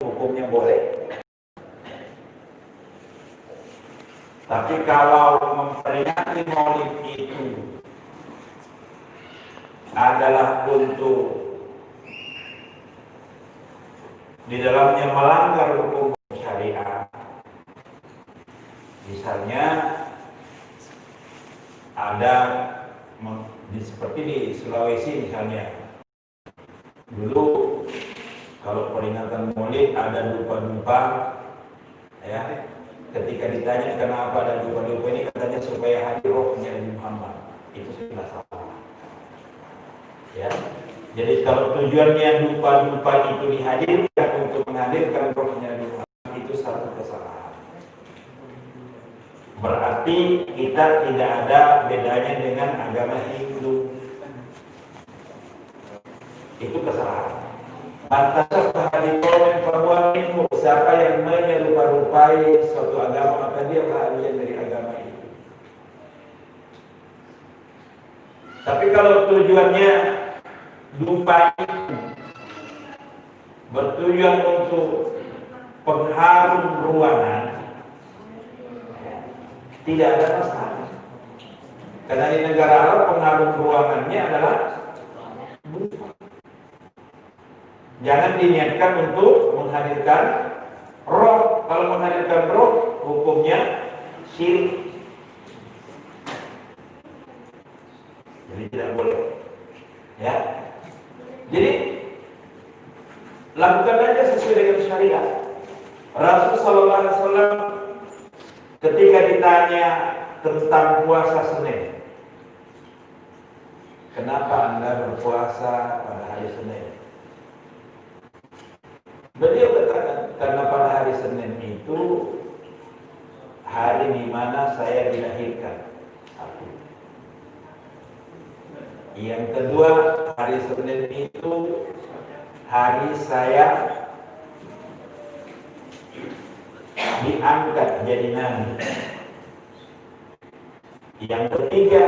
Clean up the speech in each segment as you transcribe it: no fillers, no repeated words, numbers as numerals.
hukumnya boleh. Tapi kalau memperingati Maulid itu adalah untuk di dalamnya melanggar hukum syariat, misalnya ada seperti di Sulawesi misalnya, dulu kalau peringatan Maulid ada dupa-dupa, ya, ketika ditanya kenapa ada dupa-dupa ini, katanya supaya hadir rohnya Nabi Muhammad. Itu sudah salah, ya. Jadi kalau tujuannya dupa-dupa itu dihadirkan untuk menghadirkan rohnya Nabi Muhammad, itu satu kesalahan. Berarti kita tidak ada bedanya dengan agama Hindu. Itu kesalahan. Batas hadis bahwa ilmu, siapa yang menyerupa-rupai suatu agama, maka dia bagian dari agama itu. Tapi kalau tujuannya dupa itu bertujuan untuk pengharum ruangan, tidak ada masalah. Karena di negara Arab pengharum ruangannya adalah dupa. Jangan diniatkan untuk menghadirkan roh. Kalau menghadirkan roh, hukumnya syirik. Jadi tidak boleh. Ya. Jadi lakukan aja sesuai dengan syariat. Rasul sallallahu alaihi wasallam ketika ditanya tentang puasa Senin, kenapa Anda berpuasa pada hari Senin? Beliau katakan, karena pada hari Senin itu hari di mana saya dilahirkan. Satu. Yang kedua, hari Senin itu hari saya diangkat jadi nabi. Yang ketiga,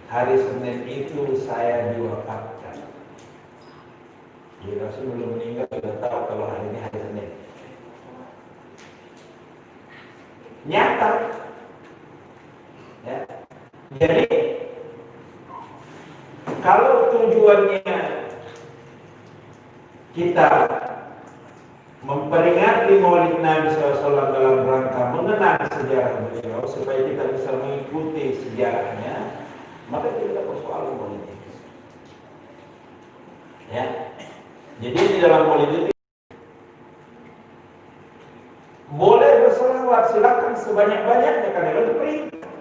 hari Senin itu saya diwafatkan. Jadi Rasul belum meninggal sudah tahu kalau hari ini hari Senin. Nyata. Ya. Jadi kalau tujuannya kita memperingati Maulid Nabi SAW dalam rangka mengenang sejarah beliau supaya kita bisa mengikuti sejarahnya, maka tidak persoalan Maulid itu. Ya. Jadi di dalam Maulid itu boleh berselawat, silakan sebanyak-banyaknya karena itu perintah.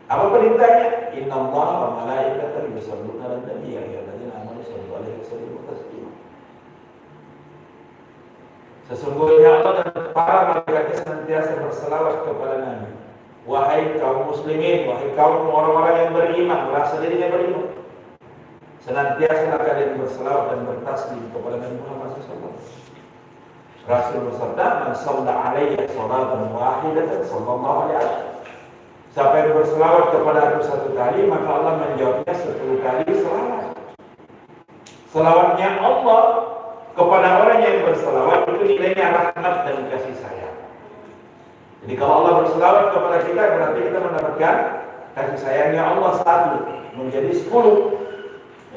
Apa perintahnya? Innallaha wa malaikatahu yusholluna 'alan nabi ya ayyuhalladzina amanu shollu 'alaihi wa sallimu taslima. Sesungguhnya Allah dan para malaikatnya senantiasa berselawat kepada Nabi. Wahai kaum muslimin, wahai kaum orang-orang yang beriman, merasa dirinya beriman, senantiasa kalian berselawat dan bertaslim kepada Nabi Muhammad SAW. Rasul bersabda, "Man shalla 'alayya shalatan wahidatan sallallahu alaihi wasallam." Siapa yang berselawat kepada aku satu kali, maka Allah menjawabnya 10 kali selawat. Selawatnya Allah kepada orang yang berselawat itu nilainya rahmat dan kasih sayang. Jadi kalau Allah berselawat kepada kita, berarti kita mendapatkan kasih sayangnya Allah satu menjadi 10.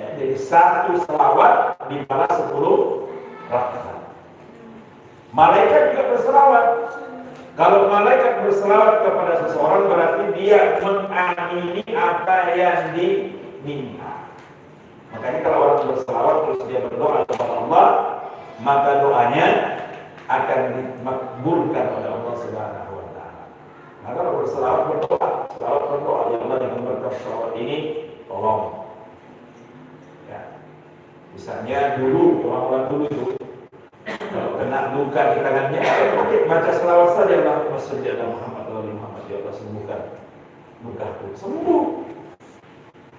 Ya, jadi satu selawat dibalas 10 rahmat. Malaikat juga berselawat. Kalau malaikat berselawat kepada seseorang berarti dia mengamini apa yang diminta. Makanya kalau orang berselawat terus dia berdoa kepada Allah, maka doanya akan dimakbulkan oleh Allah Subhanahu wa taala. Maka kalau berselawat berdoa, selawat berdoa, ya Allah dengan berkat selawat ini tolong. Ya. Misalnya dulu orang-orang dulu itu kalau kena luka di tangannya, oke, baca selawat saja Allahumma sholli ala Muhammad wa ali Muhammad, ya Allah sembuhkan lukaku. Sembuh.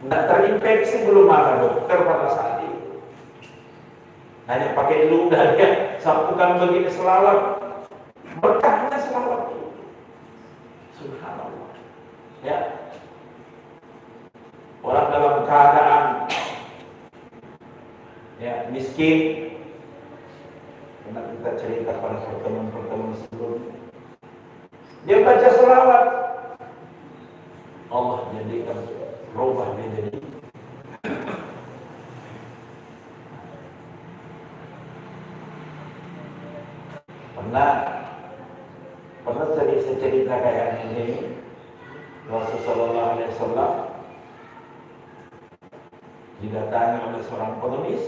Tidak terinfeksi belum ada dokter pada saat itu. Hanya pakai ludah dia sapukan begini selawat. Berkahnya selawat itu. Subhanallah. Ya. Orang dalam keadaan ya, miskin. Karena kita cerita pada pertemuan-pertemuan sebelumnya, dia baca selawat, Allah jadikan rubah dia jadi pernah cerita kayak ini. Rasulullah SAW didatangi oleh seorang pengemis.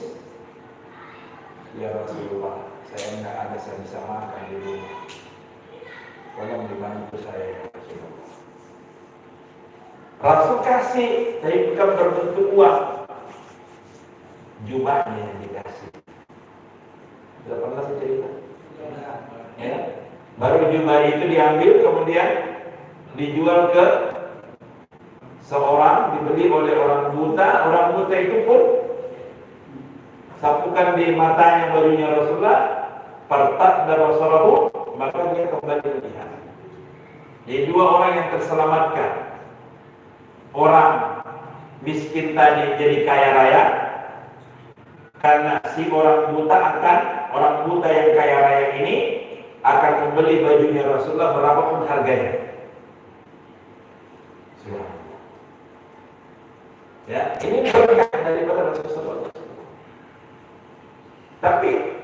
Ya Rasulullah, saya nggak ada, saya bisa makan di rumah, tolong dibantu saya. Rasul kasih, tapi bukan berbentuk uang, jubahnya yang dikasih. Sudah pernah saya cerita? Ya, baru jubah itu diambil, kemudian dijual ke seorang, dibeli oleh orang buta. Orang buta itu pun sapukan di matanya bajunya Rasulullah, partak dan Rasulullah, maka dia kembali melihat. Jadi dua orang yang terselamatkan. Orang miskin tadi jadi kaya raya karena si orang buta yang kaya raya ini akan membeli bajunya Rasulullah berapapun harganya. Ya, ini berkah daripada Rasulullah. Tapi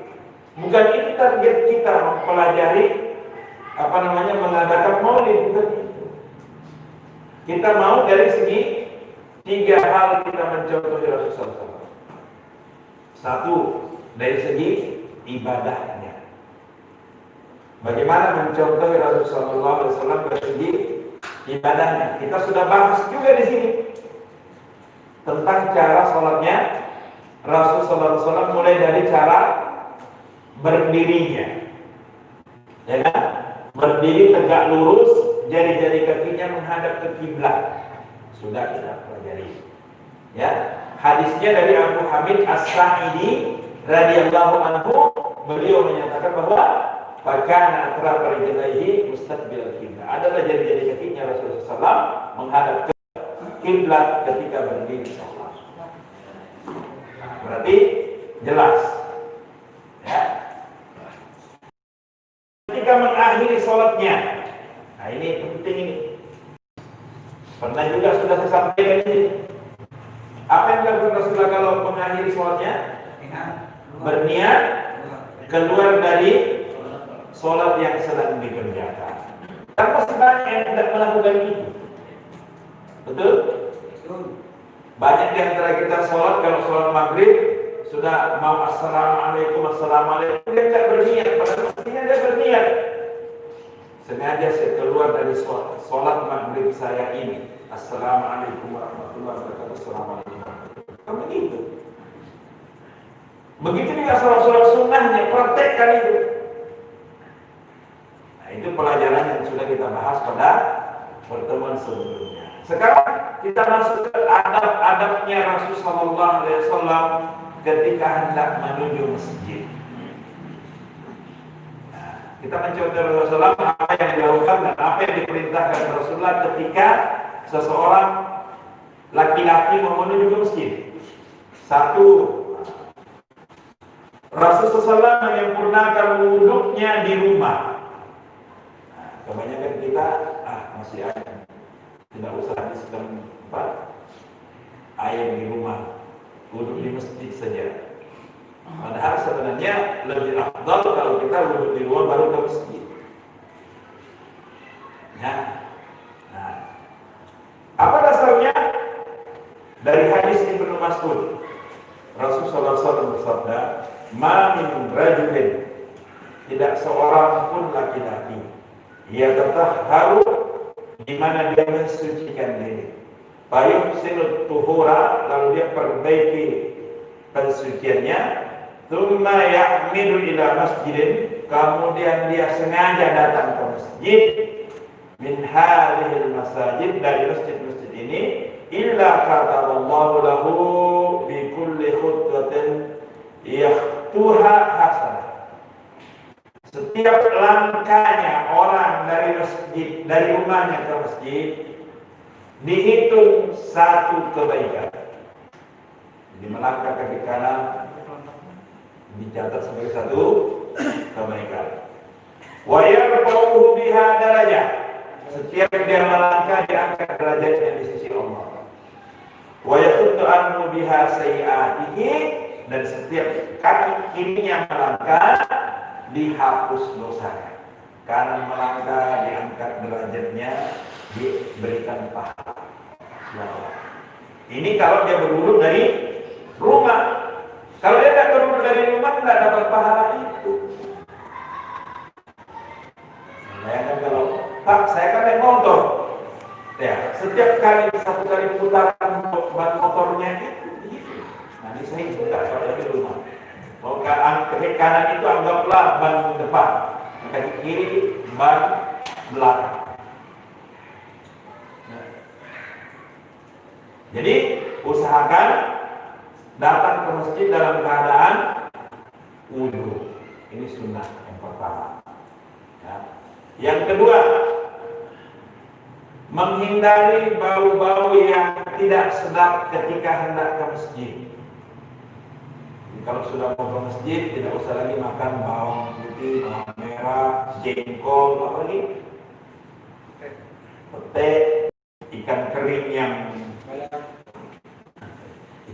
bukan itu target kita mempelajari mengadakan maulid, bukan itu. Kita mau dari segi tiga hal kita mencontohi Rasulullah. Satu, dari segi ibadahnya. Bagaimana mencontohi Rasulullah SAW dari segi ibadahnya? Kita sudah bahas juga di sini tentang cara sholatnya Rasulullah SAW, mulai dari cara berdirinya, ya kan? Berdiri tegak lurus, jari-jari kakinya menghadap ke kiblat. Sudah kita pelajari. Ya, hadisnya dari Abu Hamid As-Sa'idi radhiyallahu anhu, beliau menyatakan bahwa fakana atraf rijlaihi mustaqbil kiblat. Adalah jari-jari kakinya Rasulullah SAW menghadap ke kiblat ketika berdiri sholat. Berarti jelas. Ya. Ketika mengakhiri sholatnya, nah ini penting ini. Pernah juga sudah saya sampaikan ini. Apa yang dilakukan Rasulullah kalau mengakhiri sholatnya? Berniat keluar dari sholat yang sedang dikerjakan. Kan masih banyak yang tidak melakukan itu. Betul? Banyak di antara kita sholat, kalau sholat maghrib sudah mau assalamualaikum, dia tidak berniat. Padahal mestinya dia berniat. Sengaja saya keluar dari sholat maghrib saya ini, assalamualaikum warahmatullahi wabarakatuh, assalamualaikum. Kan begitu. Begitu juga sholat sunnahnya, praktekkan itu. Nah, itu pelajaran yang sudah kita bahas pada pertemuan sebelumnya. Sekarang kita masuk ke adab-adabnya Rasulullah SAW ketika hendak menuju masjid. Nah, kita mencontoh Rasulullah apa yang dilakukan dan apa yang diperintahkan Rasulullah ketika seseorang laki-laki mau menuju ke masjid. Satu, Rasulullah SAW menyempurnakan wuduknya di rumah. Nah, kebanyakan kita masih ada, tidak usah habiskan air di rumah, wuduk di masjid saja. Padahal sebenarnya lebih afdal kalau kita wuduk di luar baru ke masjid. Ya. Nah, apa dasarnya? Dari hadis Ibnu Mas'ud, Rasulullah SAW bersabda, "Ma min rajulin," tidak seorang pun laki-laki, ia tatahharu, di mana dia mensucikan diri, fayuhsinu tuhura, lalu dia perbaiki pensuciannya, tsumma ya'midu ila masjidin, kemudian dia sengaja datang ke masjid, min hadhil masajid, dari masjid-masjid ini, illa kataballahu lahu bi kulli khutwatin yakhtuha hasanah. Setiap langkahnya orang dari masjid, dari rumahnya ke masjid, dihitung satu kebaikan. Jadi melangkah ke kanan, dicatat sebagai satu kebaikan. Wa yarfa'uhu biha darajah. Setiap dia melangkah diangkat derajatnya di sisi Allah. Wa yaquttu anhu biha sayi'atihi, dan setiap kaki kirinya melangkah dihapus dosanya. Kanan melangkah diangkat derajatnya, diberikan pahala. Ini kalau dia berwudu dari rumah. Kalau dia tidak berwudu dari rumah, tidak dapat pahala itu. Bayangkan kalau Pak, saya kan naik motor. Ya, setiap kali satu kali putaran ban motornya itu. Nanti saya buka kalau dari rumah. Kalau kaki kanan itu anggaplah ban depan, kaki kiri ban belakang. Jadi usahakan datang ke masjid dalam keadaan wudu. Ini sunnah yang pertama. Ya. Yang kedua, menghindari bau-bau yang tidak sedap ketika hendak ke masjid. Jadi, kalau sudah mau ke masjid, tidak usah lagi makan bawang putih, bawang merah, jengkol, apa lagi? Pete, ikan kering yang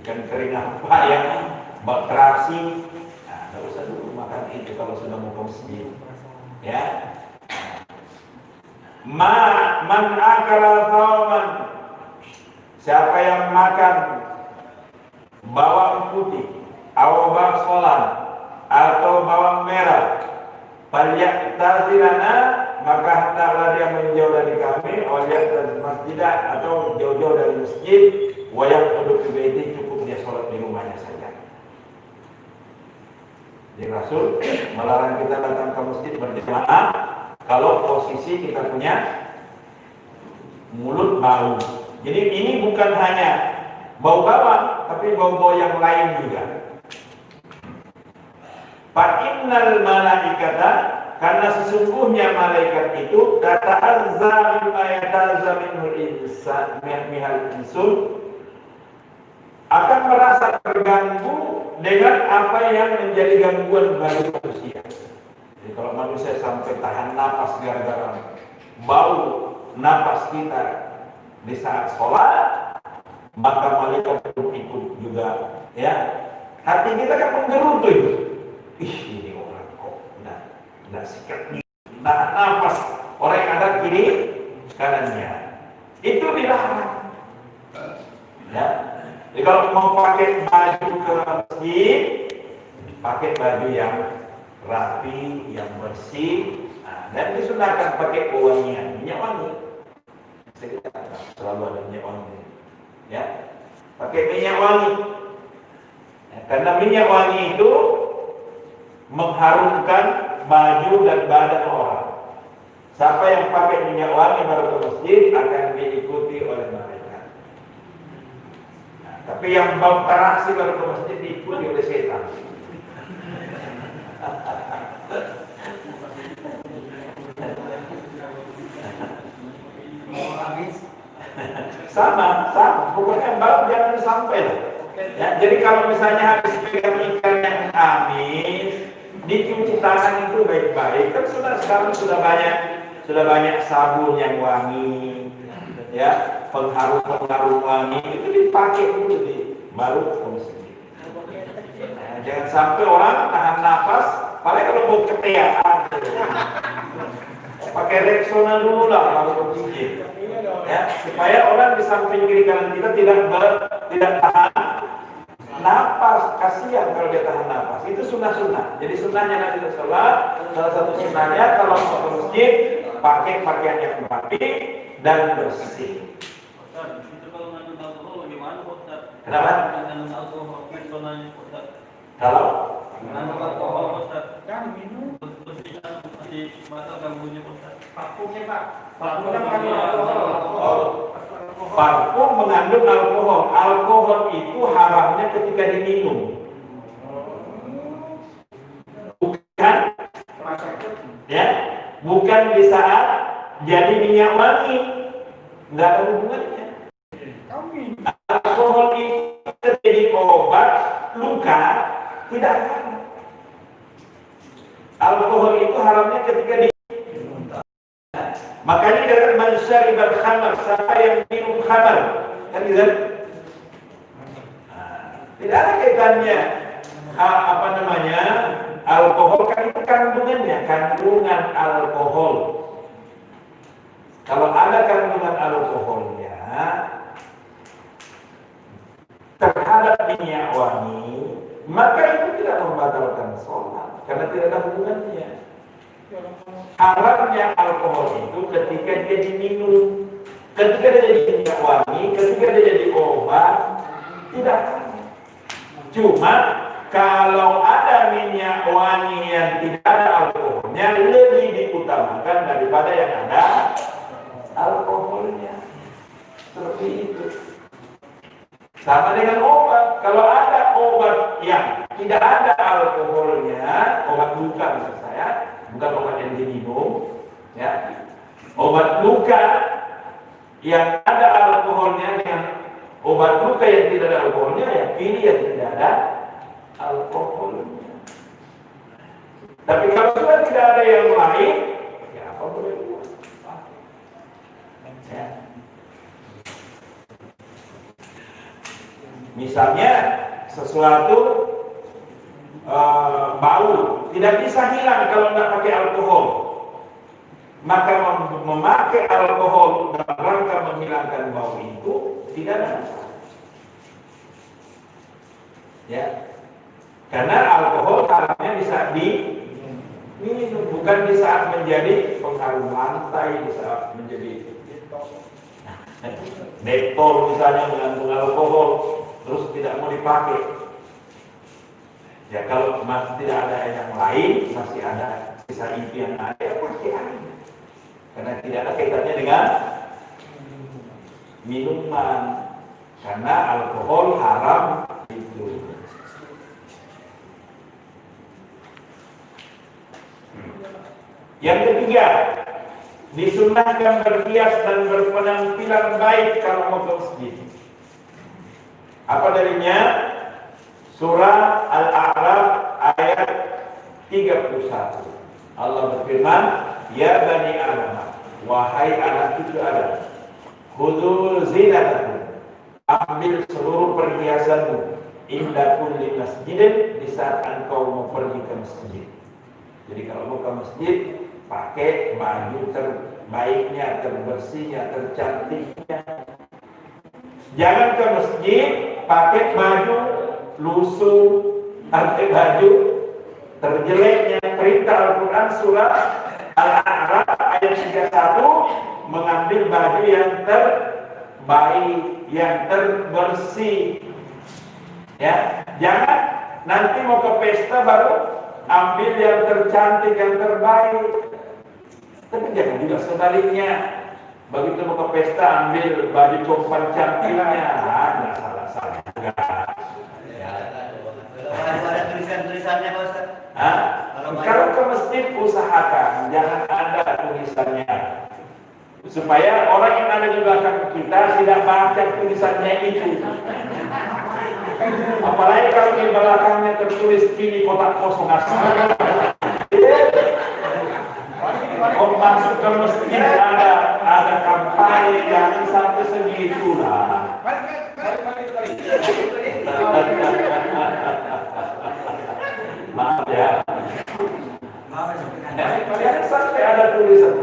apa yang terasi. Nah, tidak usah dulu makan itu kalau sudah mau ke masjid. Ya. Man akala thawman, siapa yang makan bawang putih, atau baksolan, atau bawang merah, falyatazilana, maka hendaklah dia menjauh dari kami, dari masjid atau jauh-jauh dari masjid, wayang uduk di baiti, cukup dia sholat di rumahnya saja. Jadi Rasul melarang kita datang ke masjid berjamaah kalau posisi kita punya mulut bau. Jadi ini bukan hanya bau bawang, tapi bau-bau yang lain juga. Fa'innal malaikata, karena sesungguhnya malaikat itu tata'azza mimma yata'azza minhul insan mihal insun, akan merasa terganggu dengan apa yang menjadi gangguan bagi manusia. Jadi kalau manusia sampai tahan napas gara-gara bau napas kita di saat sholat, maka malaikat pun ikut juga. Ya, hati kita kan menggerutu itu. Ini orang kok tidak sikat nih, tahan napas. Orang yang ada kiri kanannya itu dilarang. Ya, jadi kalau mau pakai baju ke masjid, pakai baju yang rapi, yang bersih, dan disunahkan pakai wangian, minyak wangi. Saya selalu ada minyak wangi, ya, pakai minyak wangi. Ya, karena minyak wangi itu mengharumkan baju dan badan orang. Siapa yang pakai minyak wangi baru ke masjid akan diikuti oleh mereka. Nah, tapi yang bau terasi baru ke masjid diikuti oleh setan. Sama, pokoknya bau jangan sampai lah. Ya, jadi kalau misalnya habis pegang ikan yang amis, dicuci tangan itu baik-baik. Kan sekarang sudah banyak sabun yang wangi, ya, pengharum wangi itu dipakai dulu baru ke masjid. Nah, jangan sampai orang tahan nafas, paling kalau mau keteaan, pakai Rexona dulu lah kalau ke masjid. Ya, supaya orang di samping kiri kanan kita tidak tahan napas. Kasihan kalau dia tahan napas. Itu sunnah. Jadi sunnahnya Nabi Sallallahu, salah satu sunnahnya kalau mau ke masjid pakai pakaian yang rapi dan bersih. Itu kalau mengandung alkohol bagaimana, Ustaz? Kenapa? Mengandung alkohol, personalnya, Ustaz. Kalau mengandung alkohol, Ustaz. Kan minum. Bersih masih batal ganggunya, Ustaz. Parfumnya Pak. Parfumnya mengandung alkohol. parfum mengandung alkohol. Alkohol itu haramnya ketika diminum. Bukan, ya, bukan di saat jadi minyak wangi. Nggak ada hubungannya. Alkohol itu jadi obat luka tidak haram. Alkohol itu haramnya ketika di makanya dari man syaribal khamar, siapa yang minum khamar, kan gitu. Tidak ada kaitannya alkohol kan itu kandungan alkohol. Kalau ada kandungan alkoholnya terhadap minyak wangi, maka itu tidak membatalkan sholat karena tidak ada hubungannya. Haramnya alkohol itu ketika dia diminum, ketika dia jadi minyak wangi, ketika dia jadi obat, tidak. Cuma kalau ada minyak wangi yang tidak ada alkoholnya lebih diutamakan daripada yang ada alkoholnya. Seperti itu. Sama dengan obat. Kalau ada obat yang tidak ada alkoholnya, obat luka maksud saya, bukan obat yang diminum, ya. Obat luka yang ada alkoholnya, yang obat luka yang tidak ada alkoholnya, ya pilih yang tidak ada alkoholnya. Tapi kalau sudah tidak ada yang lain, ya apa boleh buat? Ya. Misalnya sesuatu bau tidak bisa hilang kalau tidak pakai alkohol, maka memakai alkohol dalam rangka menghilangkan bau itu tidak ada masalah. Ya, karena alkohol haramnya bisa diminum, bukan di saat menjadi pengharum lantai, di saat menjadi detol misalnya mengandung alkohol terus tidak mau dipakai. Ya kalau masih tidak ada yang lain, masih ada sisa itu yang ada, ya pakai aja. Karena tidak ada kaitannya dengan minuman, karena alkohol haram itu. Yang ketiga, disunnahkan berhias dan berpenampilan baik kalau mau ke masjid. Apa darinya? Surah Al-A'raf ayat 31. Allah berfirman, "Ya bani Adam, wahai anak cucu Adam, khudhu zinatakum, ambil seluruh perhiasanmu, inda kulli masjidin, di saat engkau mau pergi ke masjid." Jadi kalau mau ke masjid, pakai baju terbaiknya, terbersihnya, tercantiknya. Jangan ke masjid pakai baju lusuh, pakai baju terjeleknya. Perintah Al-Quran surah Al-A'raf ayat 31, mengambil baju yang terbaik, yang terbersih. Ya, jangan nanti mau ke pesta baru ambil yang tercantik, yang terbaik. Tapi jangan juga sebaliknya. Begitu mau ke pesta ambil baju kompan cantiknya, nggak salah juga. Ya. Kalau ada tulisan-tulisannya Pak Ustaz. Kalau ke masjid usahakan jangan ada tulisannya, supaya orang yang ada di belakang kita tidak baca tulisannya itu. Apalagi kalau di belakangnya tertulis "Kini kotak kosong asal." Oh, masuk ke masjid ada kampanye, jangan sampai segitulah. Maaf ya. Jangan sampai ada tulisan.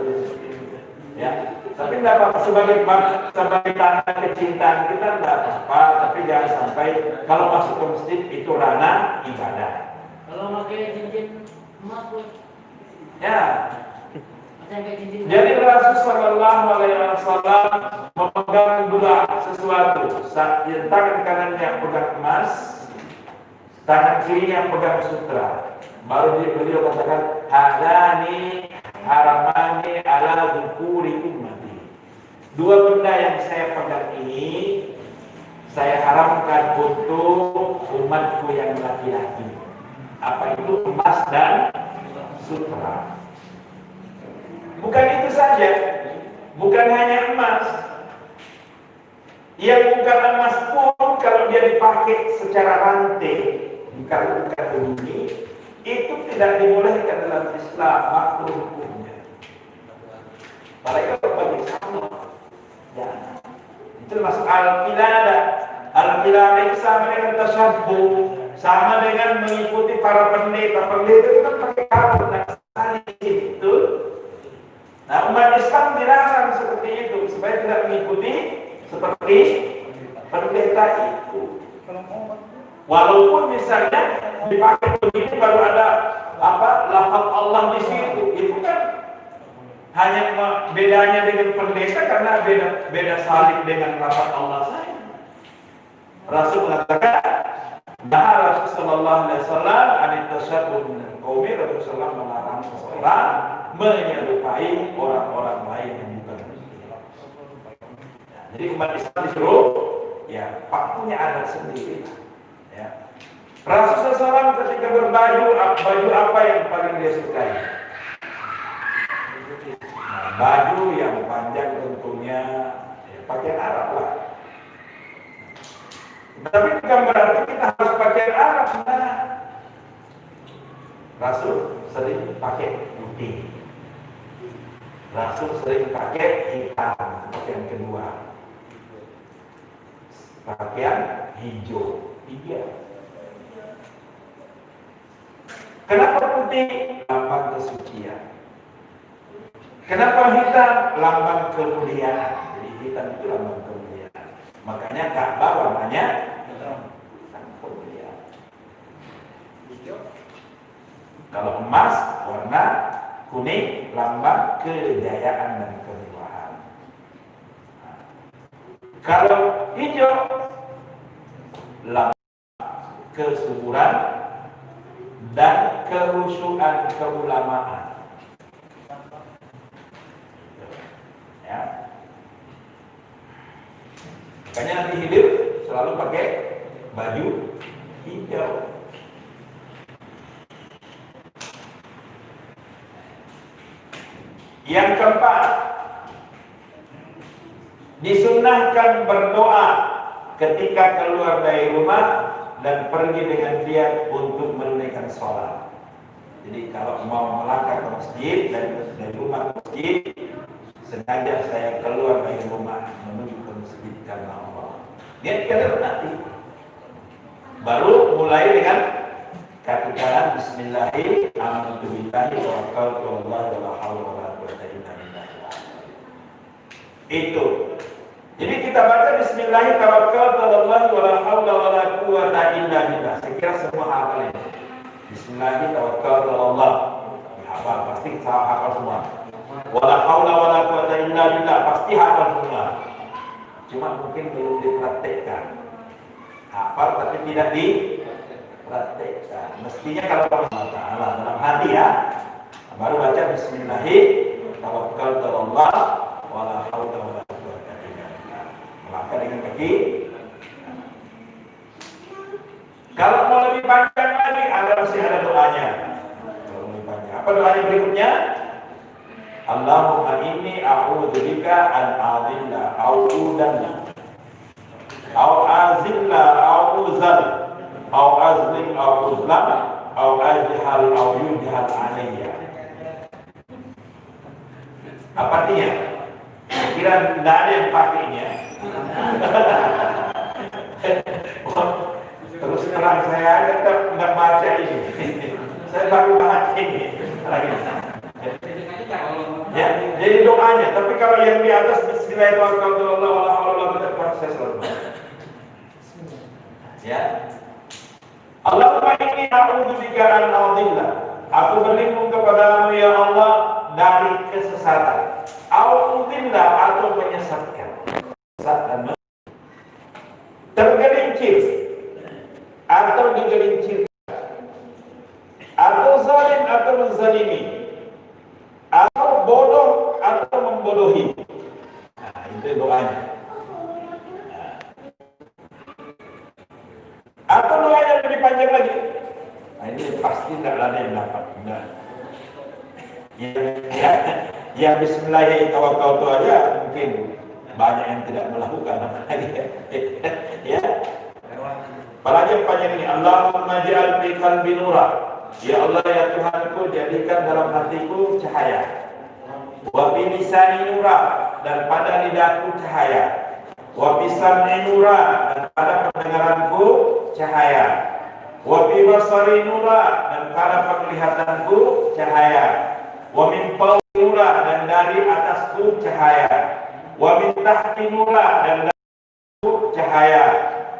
Ya, tapi tidak apa-apa, sebagai tanda kecintaan kita tidak apa-apa, tapi jangan sampai kalau masuk ke masjid itu ranah ibadah. Kalau pakai cincin emas pun. Ya. Jadi Rasul Sallallahu Alaihi Wasallam memegang dua sesuatu, tangan kanannya pegang emas, tangan kirinya pegang sutra. Baru beliau katakan, "Hadani haramani ala dzukuri ummati." Dua benda yang saya pegang ini saya haramkan untuk umatku yang laki-laki. Apa itu? Emas dan sutra. Bukan itu saja, bukan hanya emas. Yang bukan emas pun kalau dia dipakai secara rantai, bukan begini, itu tidak dibolehkan dalam Islam, makruh hukumnya. Mereka berbagi sama. Ya. Itu masuk al-qiladah. Al-qiladah itu sama dengan tasyabbuh, sama dengan mengikuti para pendeta. Pendeta itu kan pakai kabut dan salib itu. Nah, umat Islam dilarang seperti itu supaya tidak mengikuti seperti pendeta itu. Walaupun misalnya dipakai begini baru ada lafaz Allah di situ, itu kan hanya bedanya dengan pendeta karena beda salib dengan lafaz Allah saja. Rasul mengatakan, "Nah Rasul sallallahu alaihi wasallam anit tasyabbuh min qaumi." Rasulullah melarang seseorang menyerupai orang-orang lain yang bukan muslim. Jadi umat Islam disuruh punya adat sendiri. Ya. Rasul SAW ketika berbaju, baju apa yang paling dia sukai? Nah, baju yang panjang tentunya pakaian Arab lah. Tapi bukan berarti kita harus pakaian Arab. Nah, Rasul sering pakai putih. Rasul sering pakai hitam, pakaian kedua. Pakaian hijau, 3. Kenapa putih? Lambang kesucian. Kenapa hitam? Lambang kemuliaan. Jadi hitam itu lambang kemuliaan. Makanya Ka'bah warnanya kemuliaan. Kalau emas warna kuning, lambang kejayaan dan kemewahan. Kalau hijau, lambang kesuburan dan kehusuan keulamaan. Ya. Makanya nanti hidup selalu pakai baju hijau. Yang keempat, disunnahkan berdoa ketika keluar dari rumah dan pergi dengan niat untuk menunaikan sholat. Jadi kalau mau melangkah ke masjid dari rumah ke masjid, sengaja saya keluar dari rumah menuju ke masjid karena Allah. Niatkan nanti. Baru mulai dengan katakan Bismillahirrahmanirrahim. Amantu billahi tawakkaltu 'ala Allah wa la haula wa la quwwata illa billah. Itu. Jadi kita baca Bismillahirrahmanirrahim tawakkaltu 'ala Allah wa la haula wa la quwwata illa billah. Saya kira semua hafal ini. Bismillahirrahmanirrahim tawakkaltu 'ala Allah. Hafal, pasti hafal semua. Wa la haula wa la quwwata illa billah, pasti hafal semua. Cuma mungkin belum dipraktekkan. Hafal tapi tidak dipraktekkan. Mestinya kalau Allah Ta'ala dalam hati ya, baru baca Bismillahirrahmanirrahim tawakkaltu 'ala Allah wa la haula wa la quwwata illa billah. Melangkah dengan kaki. Kalau mau lebih panjang lagi, masih ada doanya. Kalau lebih panjang, apa doanya berikutnya? Allahumma inni a'udzubika an a'dilla au udanna au azilla au uzal au azlim au uzlam au ajhal au yujhal alayya. Apa artinya? Kira tidak ada yang pakainya. Terus terang saya tetap tidak baca ini. Saya baru baca ini. Ya, jadi doanya. Tapi kalau yang di atas Bismillahirrahmanirrahim saya selalu baca. Ya. Allahumma inni a'udzubika an a'dilla. Aku berlindung kepadamu ya Allah dari kesesatan. A'udzilla atau menyesatkan. Sesat tergelincir atau digelincirkan, atau zalim atau menzalimi, atau bodoh atau membodohi. Nah, itu doanya. Atau doa yang lebih panjang lagi. Nah, ini pasti tidak ada yang dapat. Nah. Ya Bismillahirrahmanirrahim tawakkaltu aja mungkin banyak yang tidak melakukan. Ya. Apalagi yang panjang ini, Allahumma ja'al fi qalbi nura Ya Allah ya Tuhanku, jadikan dalam hatiku cahaya. Wa fi lisani nura, dan pada lidahku cahaya. Wa fi sam'i nura, dan pada pendengaranku cahaya. Wa fi basari nura, dan pada penglihatanku cahaya. Wa min fawqi nura, dan dari atasku cahaya. Wa min tahti nura, dan dari atasku cahaya.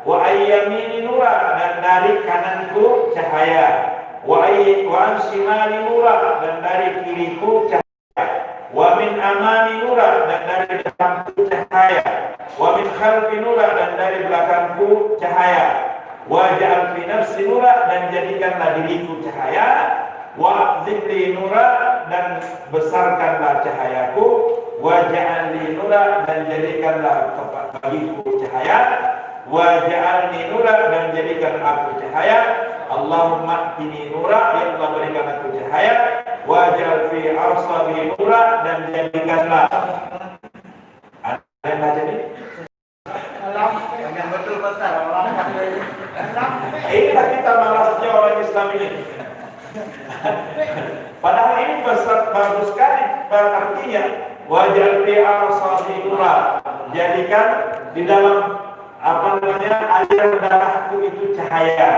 Wa ayyamini nura, dan dari kananku cahaya. Wa an shimali nura, dan dari kiriku cahaya. Wa min amami nura, dan dari depanku cahaya. Wa min khalfi nura, dan dari belakangku cahaya. Wa ja'al fi nafsi nura, dan jadikanlah diriku cahaya. Wa zikri nura, dan besarkanlah cahayaku. Wa ja'alni nura, dan jadikanlah bagiku cahaya. Wa ja'alni nura, dan jadikan aku cahaya. Allahumma atini nura, ya Allah berikan aku cahaya. Wa ja'al fi arsabi nura, dan jadikanlah. Ada yang baca ini? Yang betul besar. Inilah kita malasnya orang Islam ini. Padahal ini besar, bagus sekali artinya. Wa ja'al fi arsabi nura, jadikan di dalam aliran darahku itu cahaya.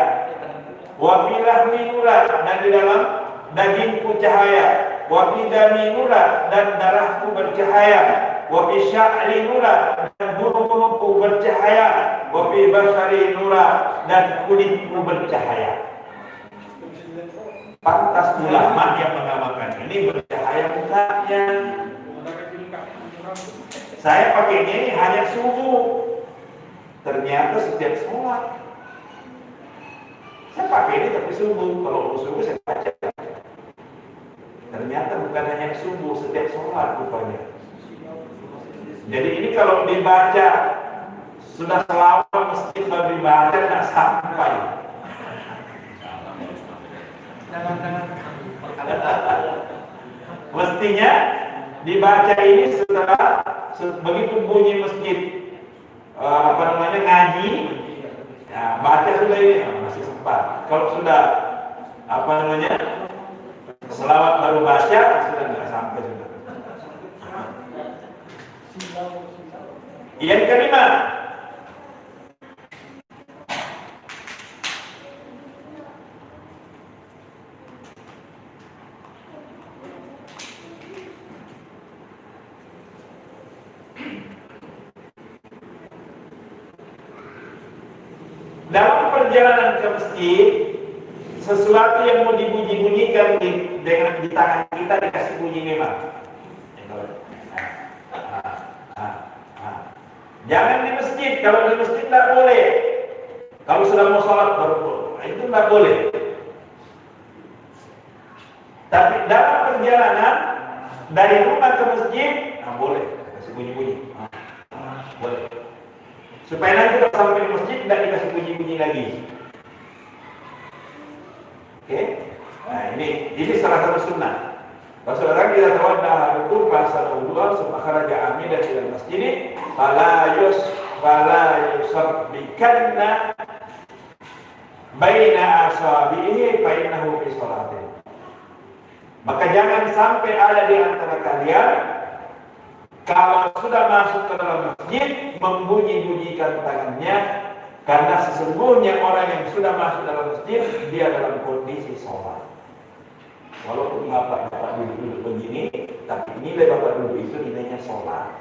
Wa fi lahmi nura, dan di dalam dagingku cahaya. Wa fi dami nura, dan darahku bercahaya. Wa fi sya'ri nura, dan bulu-buluku bercahaya. Wa fi basari nura, dan kulitku bercahaya. Pantas ulama yang menamakan ini bercahaya mukanya. Saya pakainya ini hanya subuh. Ternyata setiap sholat saya pakai ini tapi subuh. Kalau subuh saya baca. Ternyata bukan hanya subuh, setiap sholat rupanya. Jadi ini kalau dibaca sudah selawat mesti baru dibaca tidak sampai. Mestinya dibaca ini setelah begitu bunyi masjid ngaji, ya, baca sudah ini masih sempat. Kalau sudah selawat baru baca sudah tidak sampai sudah. Yang kelima, dalam perjalanan ke masjid, sesuatu yang mau dibunyi-bunyikan di tangan kita dikasih bunyi memang. Jangan di masjid. Kalau di masjid tidak boleh. Kalau sudah mau sholat baru boleh. Itu tidak boleh. Tapi dalam perjalanan dari rumah ke masjid, boleh kasih bunyi-bunyi. Boleh. Supaya nanti kalau sampai di masjid tidak dikasih bunyi-bunyi lagi. Oke? Nah ini salah satu sunnah. Rasulullah kita tawadda ahadukum fa wudu'a summa kharaja amidan ila masjid fala yusabbikanna baina asabihi fa innahu fi sholatin. Maka jangan sampai ada di antara kalian kalau sudah masuk ke dalam masjid membunyi-bunyikan tangannya, karena sesungguhnya orang yang sudah masuk dalam masjid dia dalam kondisi sholat. Walaupun bapak duduk begini, tapi nilai bapak duduk itu nilainya sholat.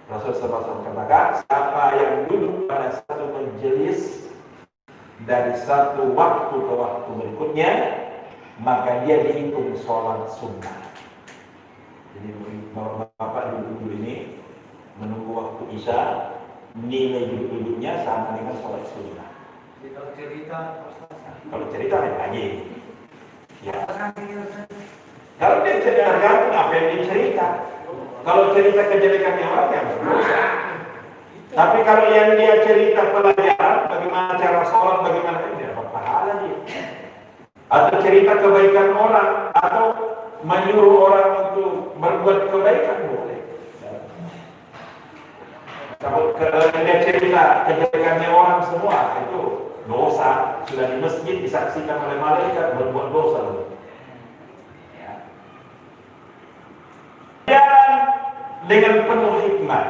Rasulullah SAW katakan, siapa yang duduk pada satu majelis dari satu waktu ke waktu berikutnya, maka dia dihitung sholat sunnah. Jadi bapak duduk ini menunggu waktu isya, nilai duduknya sama dengan sholat sunnah. Kalau cerita lain lagi. Ya. Kalau dia cerita tergantung apa yang dia cerita. Kalau cerita kejelekan yang orang yang berdosa. Tapi kalau yang dia cerita pelajaran, bagaimana cara sholat, bagaimana dia dapat pahala dia. Atau cerita kebaikan orang, atau menyuruh orang untuk berbuat kebaikan boleh. Kalau dia cerita kejelekannya orang semua itu dosa, sudah di masjid disaksikan oleh malaikat berbuat dosa. Ya. Jalan dengan penuh hikmah.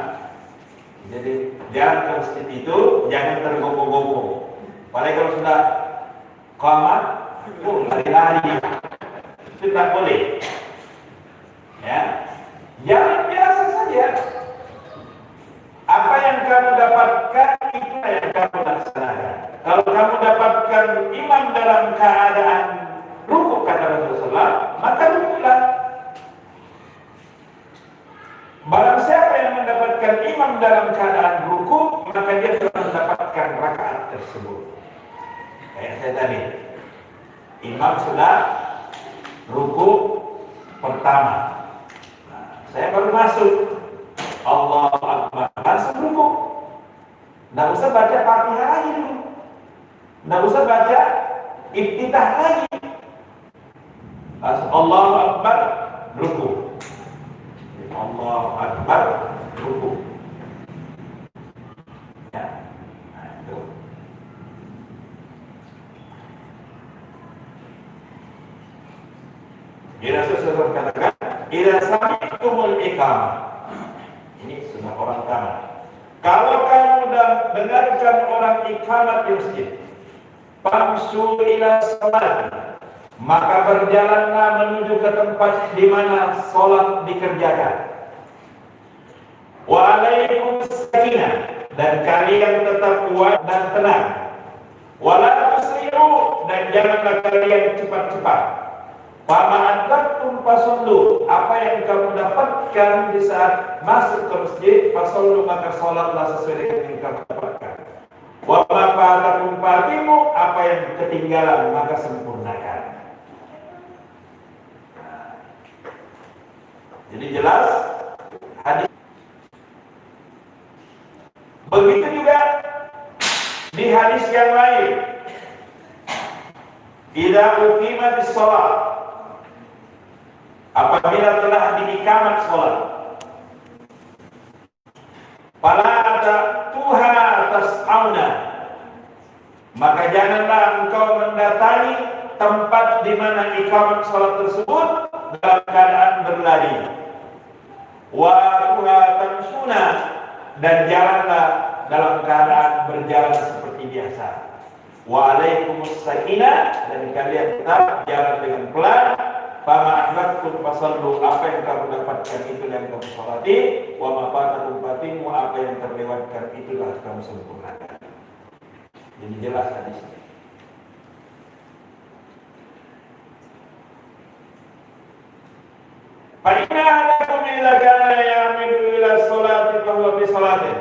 Jadi jalan ke masjid itu jangan tergopoh-gopoh. Apalagi kalau sudah qamat, lari-lari. Itu tak boleh. Ya, jalan biasa saja. Apa yang kamu dapatkan itu yang kamu laksanakan. Kalau kamu dapatkan imam dalam keadaan rukuk kata Rasulullah, maka rukuklah. Barang siapa yang mendapatkan imam dalam keadaan rukuk, maka dia telah mendapatkan rakaat tersebut. Kayak saya tadi, imam sudah rukuk pertama. Nah, saya baru masuk. Allahu Akbar, langsung rukuk. Nggak usah baca Fatihah lagi dulu. Nggak usah baca Iftitah lagi. Allahu Akbar, rukuk. Allahu Akbar, rukuk. Ya, nah itu. Rasulullah katakan, "Idza sami'tumul iqamah." Ini sudah orang kanan. Kalau kamu dengarkan orang iqamat di masjid, famshu ila salat, maka berjalanlah menuju ke tempat di mana salat dikerjakan. Wa alaikum sakinah, dan kalian tetap kuat dan tenang. Wala tusri'u, dan janganlah kalian cepat-cepat. Fama adraktum fasallu, apa yang kamu dapatkan di saat masuk ke masjid, fasallu, maka salatlah sesuai dengan yang kamu dapatkan. Wa ma fatakum fatimu, apa yang ketinggalan maka sempurnakan. Jadi jelas hadis. Begitu juga di hadis yang lain, idza uqimatis shalah, apabila telah diiqamat salat, fala tuha tas'auna, maka janganlah engkau mendatangi tempat di mana iqamat salat tersebut dalam keadaan berlari. Wa tuha tamsuna, dan jalanlah dalam keadaan berjalan seperti biasa. Wa alaikumus sakinah, dan kalian tetap jalan dengan pelan. Fama adraktum fasallu, apa yang kamu dapatkan itu yang kamu salati. Wa ma fatakum fatimu, apa yang terlewatkan itulah kamu sempurnakan. Jadi jelas hadisnya. Fa inna ahadakum idza kana ya'midu ila sholati fa huwa fi sholatin.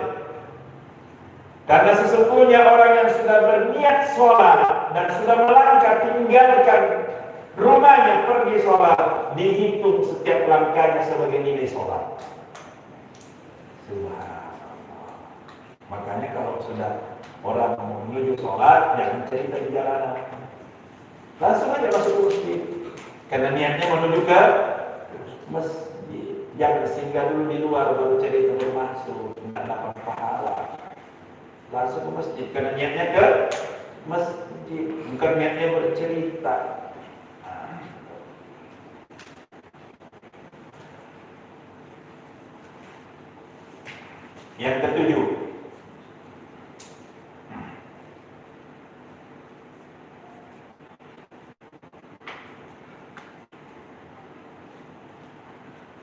Karena sesungguhnya orang yang sudah berniat sholat dan sudah melangkah tinggalkan rumahnya pergi sholat, dihitung setiap langkahnya sebagai nilai sholat. Subhanallah. Makanya kalau sudah orang mau menuju sholat, jangan cerita di jalanan, langsung aja masuk ke masjid. Karena niatnya menuju ke masjid, jangan singgah dulu di luar baru cerita baru masuk, tidak dapat pahala. Langsung ke masjid, karena niatnya ke masjid, bukan niatnya bercerita. Yang ketujuh,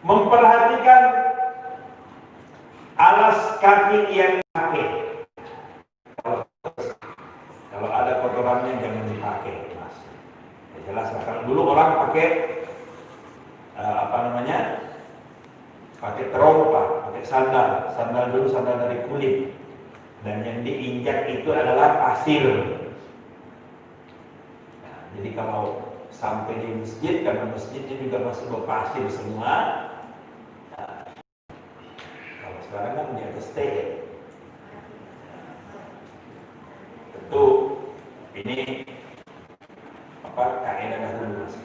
memperhatikan alas kaki yang dipakai. Kalau ada kotorannya jangan dipakai, Mas. Ya, jelas. Kalau dulu orang pakai pakai terompa, pakai sandal dulu, sandal dari kulit, dan yang diinjak itu adalah pasir. Nah, jadi kalau sampai di masjid, karena masjidnya juga masih berpasir semua. Nah, kalau sekarang kan di atas tegel. Tentu ini kaidah dahulu, Mas.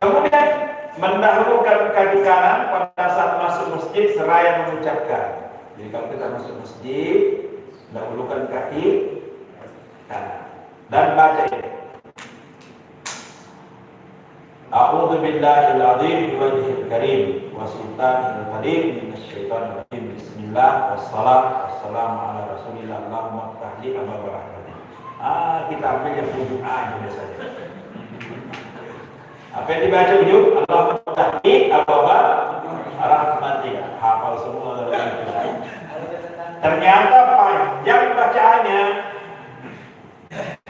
Kemudian mendahulukan kaki kanan pada masjid seraya mengucapkan. Jadi kalau kita masuk masjid, dahulukan kaki kanan dan baca ini. A'udzu billahil azim bi wajhil karim wa sultanil qadim minasyaitonir rajim. Bismillah wassalamu ala rasulillah. Allahumma ftahli abwaab rahmatik. Kita ambil yang ujung A biasanya. Apa yang dibaca ujung? Allahumma ftahli abwaab rahmatik. Hafal semua. Ternyata panjang bacaannya.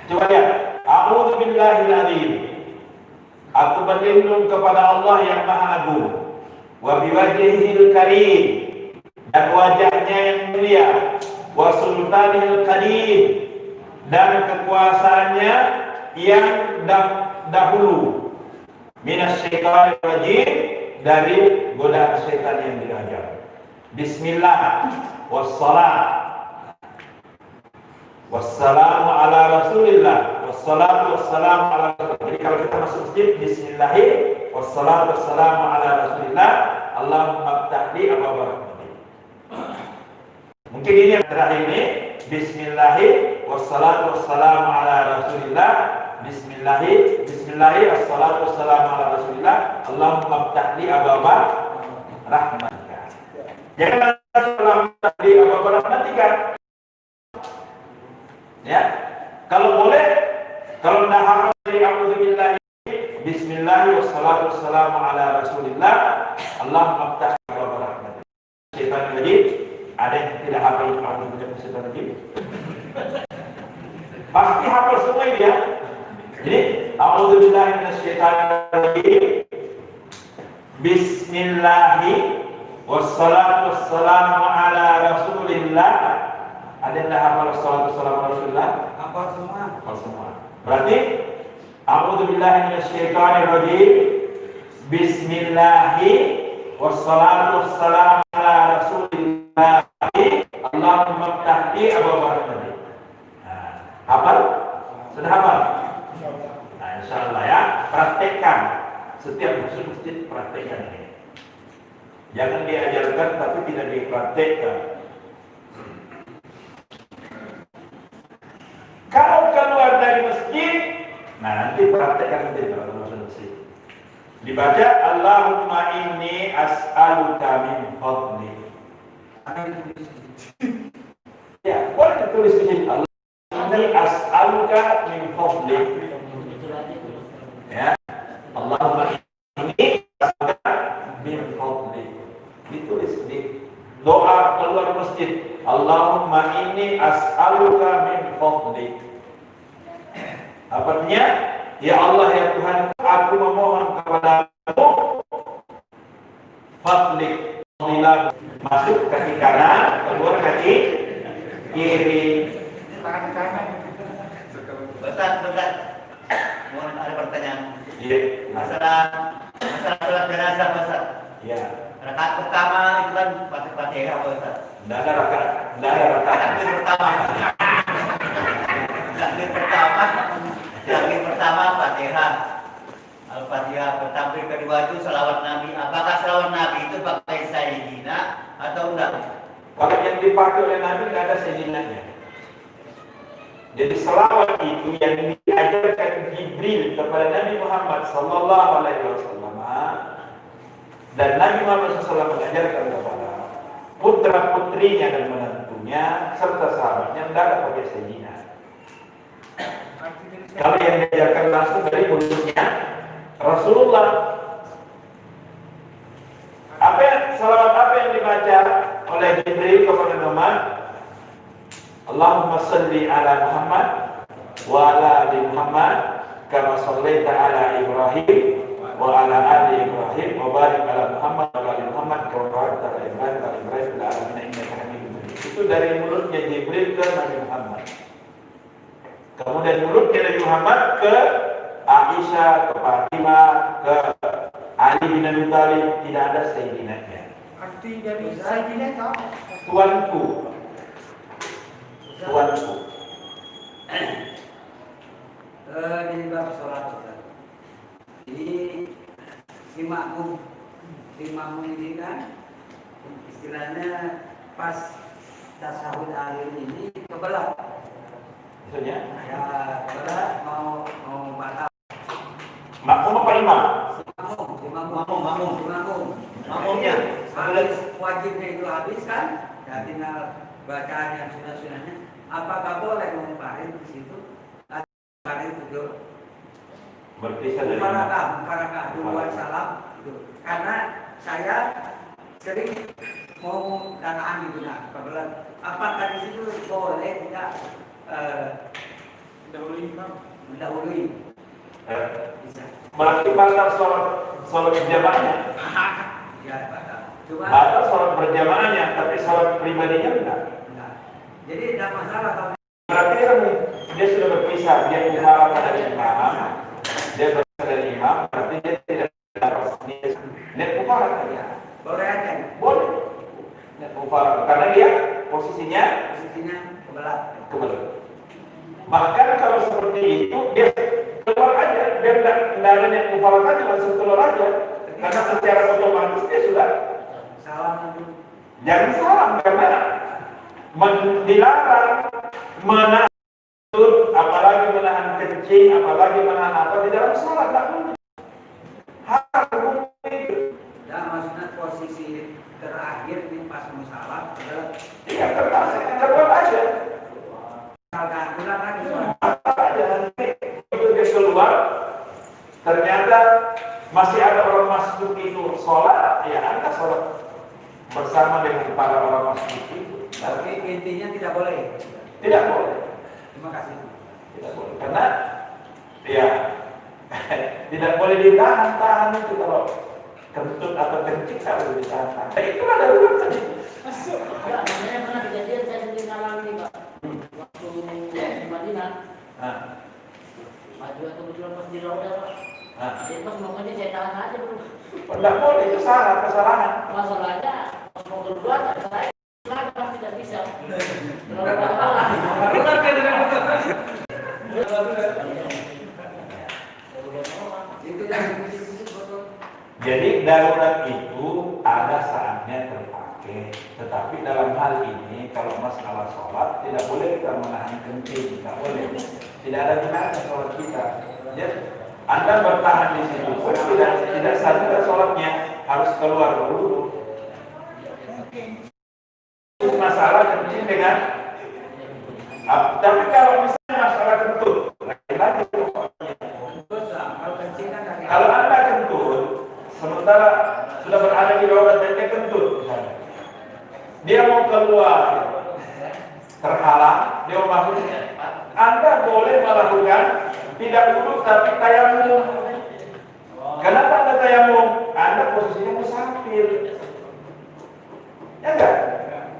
Coba lihat. A'udzu billahil azim. Aku berlindung kepada Allah yang Maha Agung. Wa biwajhihil karim, dan wajahnya yang mulia. Wa sultanil qadim, dan kekuasaannya yang dahulu. Minasyaitonir rajim, dari godaan setan yang dirajam. Bismillah wassalamu ala rasulillah. Wassalatu wassalamu ala rasulillah. Jadi kalau kita masuk masjid, bismillahi wassalatu wassalamu ala rasulillah. Allahumma ftahli abwaab rahmatik. Mungkin ini yang terakhir ini. Bismillahi wassalatu wassalamu ala rasulillah. Bismillahi wassalatu wassalamu ala rasulillah. Allahumma ftahli abwaab rahmatika. Jangan Allahumma ftahli abwaab rahmatika. Ya, kalau boleh, kalau tidak hafal dari a'udzubillahi, bismillah wassalatu wassalamu ala rasulillah, Allahumma ftahli abwaab rahmatik. Syaitan lagi, ada yang tidak hafal a'udzubillahi syaitan lagi? Pasti hafal semua ini ya. Jadi, a'udzubillahi minasyaitonir rajim. Bismillahi wassalatu wassalamu ala rasulillah. Ada yang dah hafal sallallahu alaihi wasallam? Hafal semua. Hafal semua. Berarti a'udzu billahi minasyaitonir rajim. Bismillahi wassalatu wassalamu ala rasulillah. Allahumma ftahli abwaab rahmatik. Hafal? Sudah hafal? Nah, insyaallah ya, praktekkan. Setiap masuk masjid praktekkan ini. Jangan diajarkan tapi tidak dipraktekkan. Kalau keluar dari masjid, nah nanti praktekkan nanti kalau masuk masjid. Dibaca Allahumma inni as'aluka min fadlik. Ya, boleh ditulis di sini Allahumma inni as'aluka min fadlik. Ya, Allahumma inni as'aluka min fadlik. Ditulis di doa keluar masjid. Allahumma inni as'aluka min fadlik. Artinya, ya Allah ya Tuhan, aku memohon kepadamu fadlik. Masuk kaki kanan, keluar kaki kiri. Tangan kanan. Bentar. Mohon ada pertanyaan. Iya. Masalah sholat jenazah, Ustaz. Iya. Rakaat pertama itu kan Fatihah, Ustaz. Tidak ada rakaat. Takbir pertama Fatihah. Al-Fatihah. Takbir kedua itu selawat Nabi. Apakah selawat Nabi itu pakai sayyidina atau enggak? Kalau yang dipakai oleh Nabi tidak ada sayyidinanya. Jadi selawat itu yang diajarkan Jibril kepada Nabi Muhammad sallallahu alaihi wasallam, dan Nabi Muhammad SAW mengajarkan kepada putra-putrinya dan menantunya serta sahabatnya tidak ada pakai sayyidina. Kalau yang diajarkan langsung dari mulutnya Rasulullah. Salawat apa yang dibaca oleh Jibril kepada Muhammad? Allahumma salli ala Muhammad wa ala ali Muhammad kama shallaita ala Ibrahim wa ala ali Ibrahim wa barik ala Muhammad wa ala ali Muhammad kama barakta ala Ibrahim wa ala Ibrahim fil alamin innaka Hamidum Majid. Itu dari mulutnya Jibril ke Nabi Muhammad. Kemudian mulutnya Nabi Muhammad ke Aisyah, ke Fatimah, ke Ali bin Abi Thalib, tidak ada sayyidinanya. Arti dari sayyidina itu Tuanku. Di bab sholat. Ini si makmum ini kan istilahnya pas tasawuf akhir ini kebelah. Maksudnya? Ya kebelah mau batal. Makmum apa imam? Makmum. Makmumnya. Habis wajibnya itu habis kan? Ya tinggal bacaan yang sunah-sunahnya. Apakah boleh mengumparin di situ? Mengumparin itu Berpisah dari imam. Mufarakah duluan salam itu. Karena saya sering mau danaan gitu nah. Apakah di situ boleh tidak mendahului? Bisa. Berarti batal sholat berjamaahnya. Ya batal. Cuma Batal sholat berjamaahnya, tapi sholat pribadinya enggak. enggak. Jadi tidak masalah kalau Berarti kan dia sudah berpisah, dia mufarakah dari imam, dia berpisah dari imam, berarti dia tidak dapat dia mufarakah ya. boleh aja. Boleh. Dia mufarakah karena dia posisinya Posisinya kebelah. kebelah. Bahkan kalau seperti itu dia keluar aja, dia tidak ada niat mufarakah, dia langsung keluar aja. Karena secara otomatis dia sudah Salam dulu. jangan salam karena dilarang menahan, apalagi menahan kencing, apalagi menahan apa di dalam salat tidak mungkin. Haram itu. Ya maksudnya posisi terakhir nih pas mau salam adalah Iya terpaksa keluar aja. misalkan ulang lagi sholat. Aja nanti itu dia keluar, ternyata masih ada orang masjid itu sholat, ya Anda sholat bersama dengan para orang masjid itu. Tapi intinya tidak boleh. Tidak boleh. Terima kasih. Tidak boleh. Karena ya tidak boleh ditahan itu kalau kentut atau kencing kalau ditahan. Nah, itu ada uang tadi. Enggak, makanya pernah kejadian saya sendiri ngalami Pak. Waktu di Madinah, maju kebetulan pas di Rauda Pak. Jadi pas mau kerja saya tahan aja dulu. Tidak boleh, itu salah, kesalahan. Masalahnya pas mau kedua saya pasti tidak bisa. Terlalu kalah. Itu yang betul. Jadi darurat itu ada saatnya terpakai. Tetapi dalam hal ini kalau masalah sholat tidak boleh kita menahan kencing, tidak boleh. Tidak ada gunanya sholat kita. Ya, Anda bertahan di situ pun tidak sah juga sholatnya, harus keluar dulu. Itu masalah kencing dengan. Tapi kalau misalnya masalah kentut, lagi-lagi Kalau kencing kan kaki. kalau Anda kentut, sementara sudah berada di bawah dan dia kentut, misalnya. Dia mau keluar, terhalang, dia mau masuk. Anda boleh melakukan tidak duduk tapi tayamum. Kenapa Anda tayamum? Anda posisinya musafir. Ya enggak?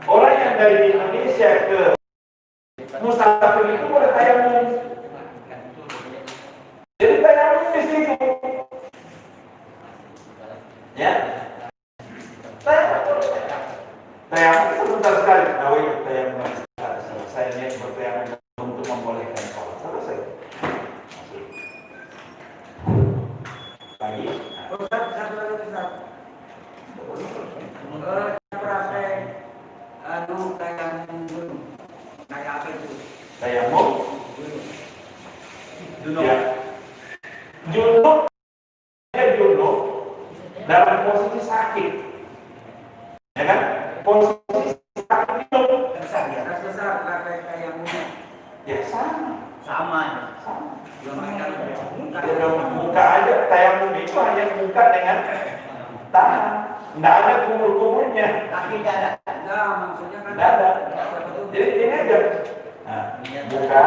Orang yang dari Indonesia ke musafir itu boleh tayamum. Jadi tayamum di situ. Ya. Tayamum sebentar sekali. Nawi tayamum selesai niat bertayamum untuk membolehkan sholat. Selesai. Lagi. Ustaz, satu lagi Ustaz. Praktek kayak dulu. Kayak apa itu? Tayamum. Dulu. Ya. Junub. Dia junub dalam posisi sakit. Ya kan? Posisi sakit junub. Besar ya. Besar praktek kayak muda. Ya sama. Sama. Sama. Belum ada muka. Dia bilang buka aja, tayamum itu hanya buka dengan tangan. Tidak ada kumur-kumurnya. Kaki tidak ada. Enggak, maksudnya kan Tidak ada. siapa tuh? Jadi ini aja. Nah, buka.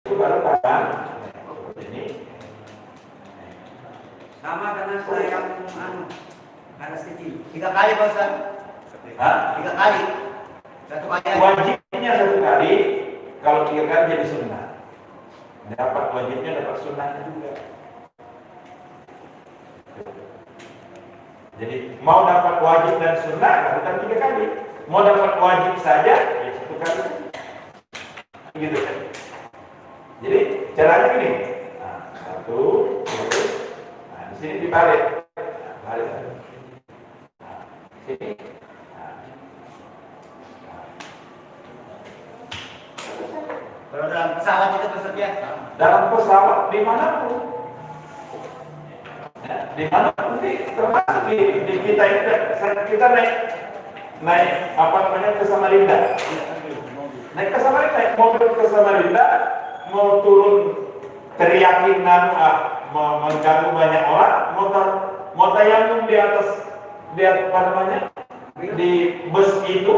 Itu baru tangan. Ini. Sama dengan saya yang ada sedikit. 3 kali Pak Ustaz. Hah? 3 kali. 1 kali aja. Wajibnya 1 kali. Kalau 3 kali jadi sunnah. Dapat wajibnya, dapat sunnahnya juga. Jadi mau dapat wajib dan sunnah lakukan 3 kali. Mau dapat wajib saja ya 1 kali. Gitu kan. Jadi caranya gini. Nah, 1 terus. Nah, di sini dibalik. Nah, balik. Nah, sini dalam pesawat itu bersedia. Dalam pesawat dimanapun, ya, dimanapun termasuk di kita ini, kita naik apa namanya ke Samarinda, naik ke Samarinda, naik mobil ke Samarinda, mau turun teriakin mengganggu banyak orang, mau tayamum di atas apa namanya di bus itu.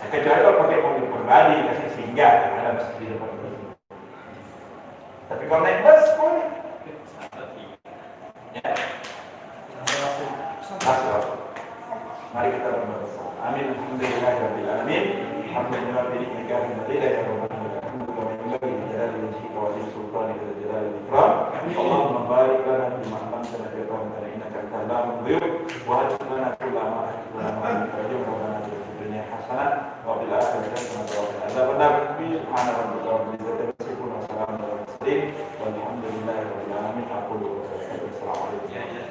Kecuali kalau pakai mobil pribadi kasih singgah ada bus di depan bus. Tapi kalau naik bus boleh. Ya. Masuk. Mari kita berdoa. Amin. Alhamdulillahirabbil alamin. Alhamdulillah bi ni'matihi wa ya rabbana wa bihamdihi wa jalali wajhika wa sultani wa jalali ikram. Allahumma barik lana fi ma anzalna fi rahmatika innaka antal ghafurur rahim. Wa hab lana kulla ma ahsana dunia hasanah wa bil akhirati hasanah wa qina adzabannar. Subhana rabbika rabbil izzati amma yasifun wa salamun alal mursalin walhamdulillahi rabbil alamin. Aku assalamualaikum.